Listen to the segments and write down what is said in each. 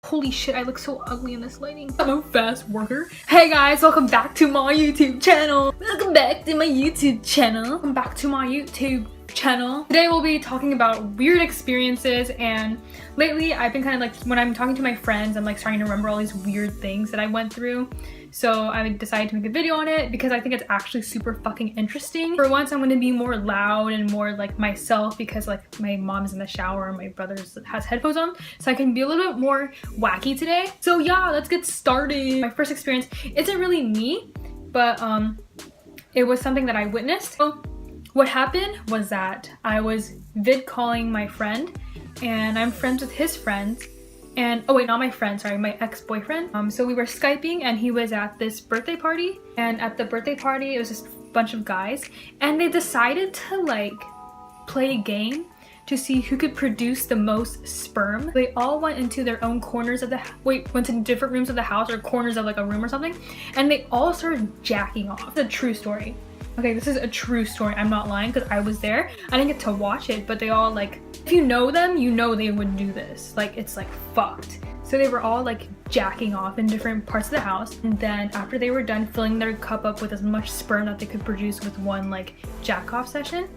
Holy shit, I look so ugly in this lighting. I'm a fast worker. Hey guys, welcome back to my YouTube channel. Welcome back to my YouTube channel. Welcome back to my YouTube channel. Today we'll be talking about weird experiences, and lately I've been kind of like, when I'm talking to my friends, I'm like starting to remember all these weird things that I went through. So I decided to make a video on it because I think it's actually super fucking interesting. For once, I'm going to be more loud and more like myself because like my mom's in the shower and my brother has headphones on. So I can be a little bit more wacky today. So yeah, let's get started. My first experience isn't really me, but it was something that I witnessed. So what happened was that I was vid calling my friend, and I'm friends with his friends. And oh wait, not my friend, sorry, my ex-boyfriend. So we were Skyping and he was at this birthday party, and at the birthday party it was just a bunch of guys, and they decided to like play a game to see who could produce the most sperm. They all went into their own corners of the went to different rooms of the house or corners of like a room or something, and they all started jacking off. It's a true story. Okay, this is a true story. I'm not lying because I was there. I didn't get to watch it, but they all like, if you know them, you know they would do this. Like, it's like fucked. So they were all like jacking off in different parts of the house. And then after they were done filling their cup up with as much sperm that they could produce with one like jack off session,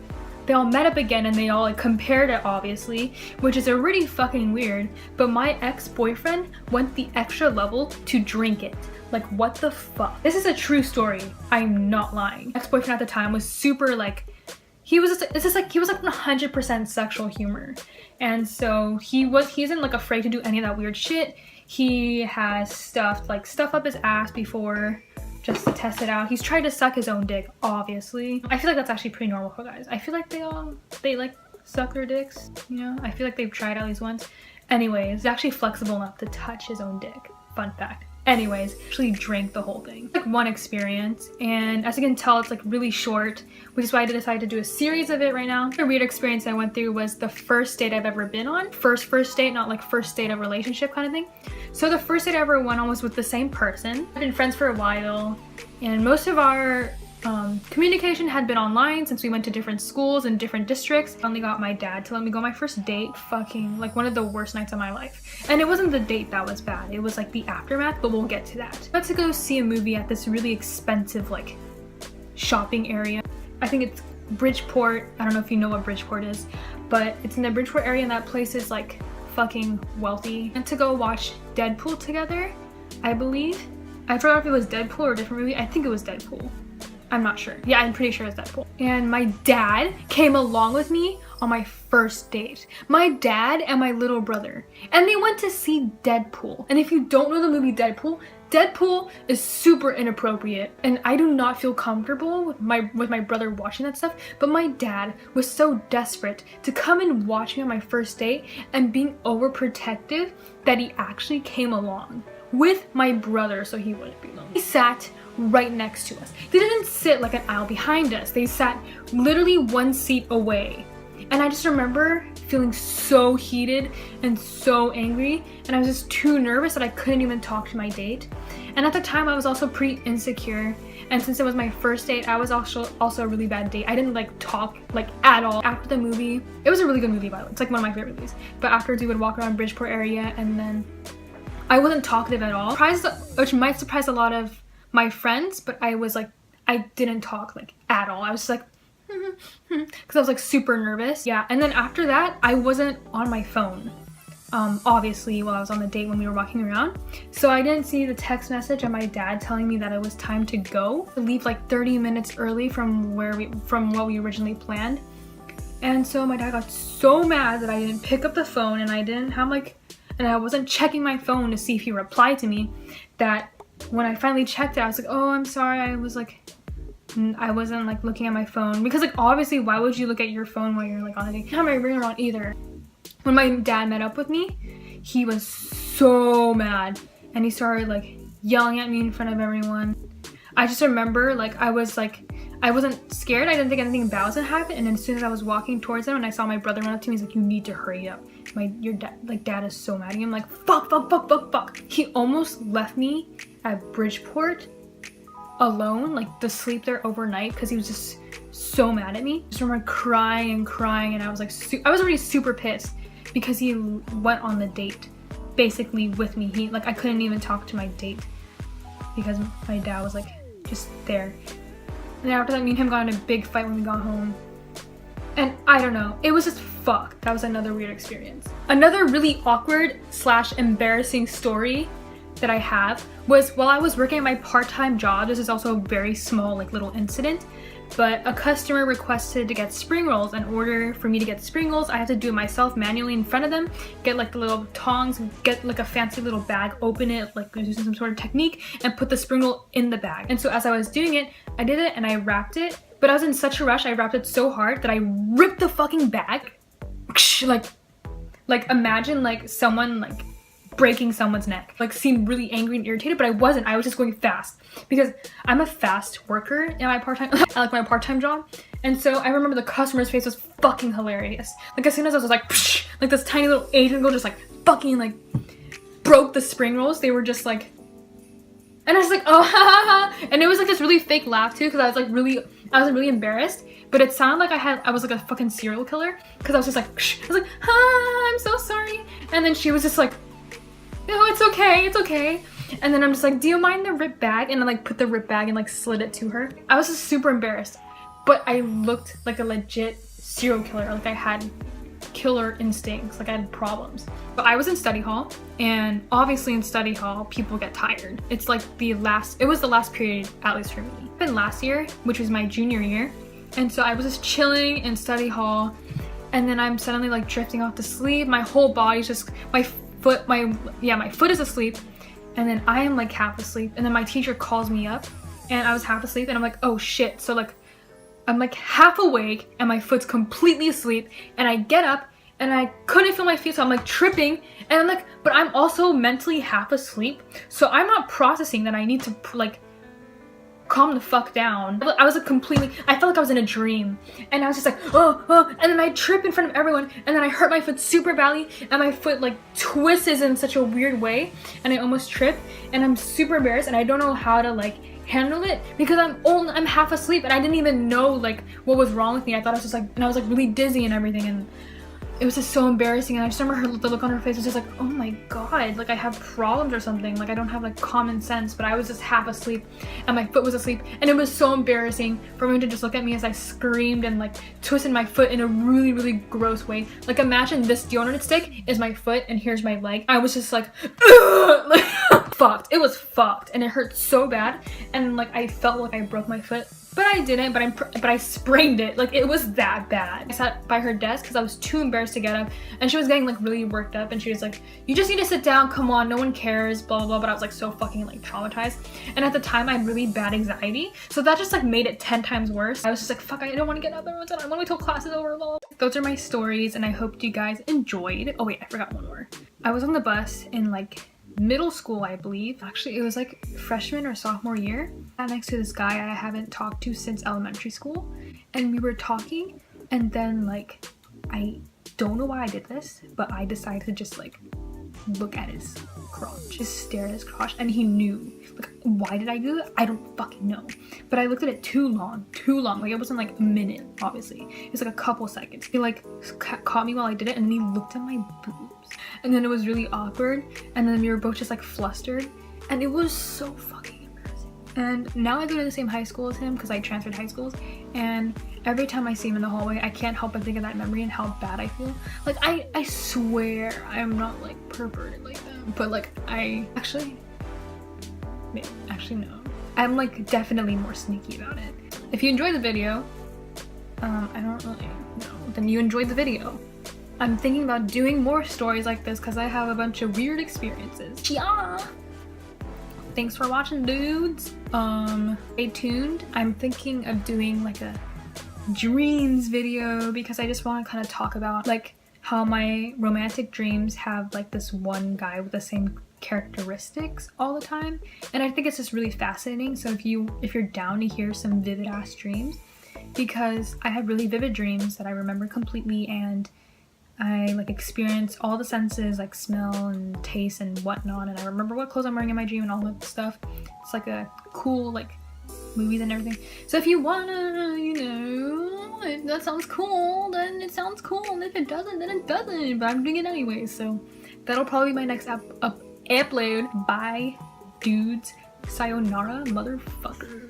they all met up again and they all like compared it, obviously, which is already fucking weird. But my ex-boyfriend went the extra level to drink it. Like, what the fuck? This is a true story. I'm not lying. Ex-boyfriend at the time was super like, he was just, he was like 100% sexual humor. And so he isn't like afraid to do any of that weird shit. He has stuff up his ass before just to test it out. He's tried to suck his own dick, obviously. I feel like that's actually pretty normal for guys. I feel like they like suck their dicks, you know? I feel like they've tried at least once. Anyways, he's actually flexible enough to touch his own dick. Fun fact. Anyways, actually drank the whole thing. Like one experience, and as you can tell, it's like really short, which is why I decided to do a series of it right now. The weird experience I went through was the first date I've ever been on. First date, not like first date of relationship kind of thing. So the first date I ever went on was with the same person. I've been friends for a while, and most of our communication had been online since we went to different schools and different districts. I only got my dad to let me go on my first date. Fucking like one of the worst nights of my life. And it wasn't the date that was bad, it was like the aftermath, but we'll get to that. I got to go see a movie at this really expensive like shopping area. I think it's Bridgeport. I don't know if you know what Bridgeport is, but it's in the Bridgeport area, and that place is like fucking wealthy. And to go watch Deadpool together, I believe. I forgot if it was Deadpool or a different movie. I think it was Deadpool. I'm not sure. Yeah, I'm pretty sure it's Deadpool. And my dad came along with me on my first date. My dad and my little brother. And they went to see Deadpool. And if you don't know the movie Deadpool, Deadpool is super inappropriate. And I do not feel comfortable with my brother watching that stuff. But my dad was so desperate to come and watch me on my first date and being overprotective that he actually came along with my brother so he wouldn't be lonely. He sat right next to us. They didn't sit like an aisle behind us. They sat literally one seat away. And I just remember feeling so heated and so angry, and I was just too nervous that I couldn't even talk to my date. And at the time I was also pretty insecure, and since it was my first date, I was also a really bad date. I didn't like talk like at all. After the movie, it was a really good movie by the way, it's like one of my favorite movies, but afterwards we would walk around Bridgeport area, and then I wasn't talkative at all, which might surprise a lot of my friends, but I was like, I didn't talk like at all. I was just like, because I was like super nervous. Yeah, and then after that, I wasn't on my phone, obviously, while I was on the date when we were walking around. So I didn't see the text message of my dad telling me that it was time to go. I leave like 30 minutes early from what we originally planned. And so my dad got so mad that I didn't pick up the phone, and I didn't have and I wasn't checking my phone to see if he replied to me, that when I finally checked it, I was like, oh, I'm sorry. I wasn't like looking at my phone, because like obviously why would you look at your phone while you're like on a date? I didn't have my ringer on either. When my dad met up with me, he was so mad and he started like yelling at me in front of everyone. I just remember like I wasn't scared. I didn't think anything bad was gonna happen. And then as soon as I was walking towards him and I saw my brother run up to me, he's like, you need to hurry up. Your dad is so mad at me. I'm like, fuck. He almost left me at Bridgeport alone, like to sleep there overnight, because he was just so mad at me. I just remember crying, and I was like, I was already super pissed because he went on the date basically with me. I couldn't even talk to my date because my dad was like just there. And after that, me and him got in a big fight when we got home. And I don't know, it was just fucked. That was another weird experience. Another really awkward / embarrassing story that I have was while I was working at my part-time job. This is also a very small little incident, but a customer requested to get spring rolls. In order for me to get spring rolls, I had to do it myself manually in front of them, get the little tongs, get a fancy little bag, open it using some sort of technique, and put the spring roll in the bag. And so as I was doing it, I did it and I wrapped it, but I was in such a rush, I wrapped it so hard that I ripped the fucking bag. Imagine someone breaking someone's neck. Seemed really angry and irritated, but I wasn't. I was just going fast because I'm a fast worker in my part-time at my part-time job. And so I remember the customer's face was fucking hilarious. As soon as I was this tiny little Asian girl just fucking broke the spring rolls, they were just and I was oh ha ha ha, and it was this really fake laugh too, because I was really embarrassed, but it sounded like I was a fucking serial killer, because I was just I was ah, I'm so sorry. And then she was just no, it's okay, it's okay. And then I'm just do you mind the ripped bag? And I put the ripped bag and slid it to her. I was just super embarrassed, but I looked like a legit serial killer. I had killer instincts, I had problems. But I was in study hall, and obviously in study hall people get tired. It's it was the last period, at least for me. Been last year, which was my junior year, and so I was just chilling in study hall, and then I'm suddenly drifting off to sleep. My whole body's just my foot is asleep, and then I am half asleep, and then my teacher calls me up, and I was half asleep, and I'm oh shit. So I'm half awake and my foot's completely asleep, and I get up and I couldn't feel my feet, so I'm tripping, and I'm but I'm also mentally half asleep, so I'm not processing that I need to calm the fuck down. I was I felt I was in a dream, and I was just oh, and then I trip in front of everyone, and then I hurt my foot super badly, and my foot twists in such a weird way, and I almost trip, and I'm super embarrassed, and I don't know how to handle it, because I'm half asleep, and I didn't even know what was wrong with me. I thought I was just and I was really dizzy and everything, and it was just so embarrassing. And I just remember the look on her face was just oh my god, I have problems or something, I don't have common sense. But I was just half asleep and my foot was asleep, and it was so embarrassing for everyone to just look at me as I screamed and twisted my foot in a really, really gross way. Imagine this deodorant stick is my foot and here's my leg. I was just fucked. It was fucked, and it hurt so bad, and I felt I broke my foot. But I didn't, but I sprained it. It was that bad. I sat by her desk because I was too embarrassed to get up, and she was getting really worked up, and she was you just need to sit down, come on, no one cares, blah blah blah. But I was so fucking traumatized, and at the time I had really bad anxiety, so that just made it 10 times worse. I was just fuck, I don't want to get up, everyone's done, I want to wait till class is over, blah, blah. Those are my stories, and I hope you guys enjoyed. Oh wait, I forgot one more. I was on the bus in middle school, I believe. Actually, it was freshman or sophomore year. I sat next to this guy I haven't talked to since elementary school, and we were talking, and then I don't know why I did this, but I decided to just look at his crotch, just stare at his crotch, and he knew. Why did I do it? I don't fucking know, but I looked at it too long. It wasn't a minute, obviously. It was a couple seconds. He caught me while I did it, and then he looked at my boobs, and then it was really awkward, and then we were both just flustered, and it was so fucking embarrassing. And now I go to the same high school as him because I transferred high schools, and every time I see him in the hallway, I can't help but think of that memory and how bad I feel. I swear I'm not perverted like that, but I actually no. I'm definitely more sneaky about it. If you enjoyed the video, I don't really know, then you enjoyed the video. I'm thinking about doing more stories like this because I have a bunch of weird experiences. Yeah. Thanks for watching, dudes. Stay tuned. I'm thinking of doing a dreams video because I just want to kind of talk about how my romantic dreams have this one guy with the same characteristics all the time, and I think it's just really fascinating. So if you're down to hear some vivid ass dreams, because I have really vivid dreams that I remember completely, and I experience all the senses, smell and taste and whatnot, and I remember what clothes I'm wearing in my dream and all that stuff. It's a cool movies and everything. So if you wanna, if that sounds cool, then it sounds cool, and if it doesn't, then it doesn't, but I'm doing it anyway. So that'll probably be my next upload. Bye, dudes. Sayonara, motherfucker.